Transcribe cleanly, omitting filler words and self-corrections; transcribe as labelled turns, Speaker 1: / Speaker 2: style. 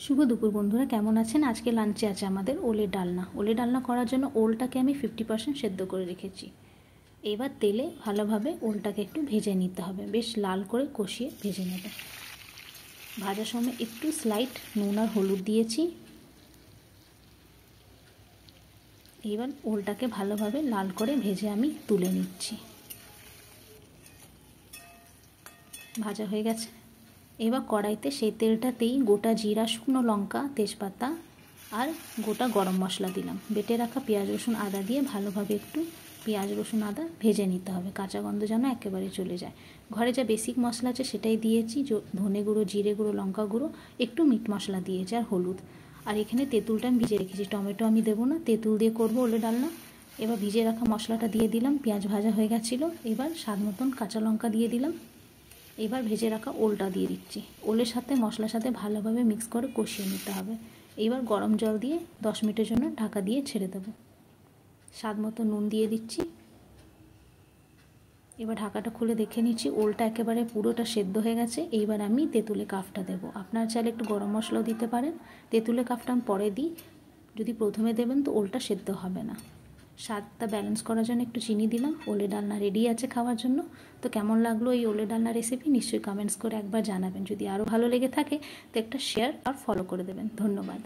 Speaker 1: শুভ দুপুর বন্ধুরা, কেমন আছেন? আজকে লাঞ্চে আছে আমাদের ওলের ডালনা। ওলের ডালনা করার জন্য ওলটাকে আমি 50% সেদ্ধ করে রেখেছি। এবার তেলে ভালোভাবে ওলটাকে একটু ভেজে নিতে হবে, বেশ লাল করে কষিয়ে ভেজে নেব। ভাজার সময় একটু স্লাইট নুন আর হলুদ দিয়েছি। এবার ওলটাকে ভালোভাবে লাল করে ভেজে আমি তুলে নিচ্ছি। ভাজা হয়ে গেছে। এবার কড়াইতে সেই তেলটাতেই গোটা জিরা, শুকনো লঙ্কা, তেজপাতা আর গোটা গরম মশলা দিলাম। বেটে রাখা পেঁয়াজ, রসুন, আদা দিয়ে ভালোভাবে একটু পেঁয়াজ, রসুন, আদা ভেজে নিতে হবে, কাঁচা গন্ধ যেন একেবারে চলে যায়। ঘরে যা বেসিক মশলা আছে সেটাই দিয়েছি, ধনে গুঁড়ো, জিরে গুঁড়ো, লঙ্কা গুঁড়ো, একটু মিট মশলা দিয়েছি আর হলুদ। আর এখানে তেঁতুলটা আমি ভিজে রেখেছি, টমেটো আমি দেবো না, তেঁতুল দিয়ে করবো ওলে ডালনা। এবার ভিজে রাখা মশলাটা দিয়ে দিলাম, পেঁয়াজ ভাজা হয়ে গেছিলো। এবার স্বাদ মতন কাঁচা লঙ্কা দিয়ে দিলাম। এবার ভেজে রাখা ওলটা দিয়ে দিচ্ছি। ওলের সাথে মশলার সাথে ভালোভাবে মিক্স করে কষিয়ে নিতে হবে। এবার গরম জল দিয়ে 10 মিনিটের জন্য ঢাকা দিয়ে ছেড়ে দেবো। স্বাদ মতো নুন দিয়ে দিচ্ছি। এবার ঢাকাটা খুলে দেখে নিচ্ছি, ওলটা একেবারে পুরোটা সেদ্ধ হয়ে গেছে। এইবার আমি তেঁতুলে কাফটা দেবো। আপনারা চাইলে একটু গরম মশলাও দিতে পারেন। তেঁতুলে কাফটা আমি পরে দিই, যদি প্রথমে দেবেন তো ওলটা সেদ্ধ হবে না। স্বাদটা ব্যালেন্স করার জন্য একটু চিনি দিলাম। ওলে ডালনা রেডি আছে খাওয়ার জন্য। তো কেমন লাগলো এই ওলে ডালনা রেসিপি নিশ্চয়ই কমেন্টস করে একবার জানাবেন। যদি আরও ভালো লেগে থাকে তো একটা শেয়ার আর ফলো করে দেবেন। ধন্যবাদ।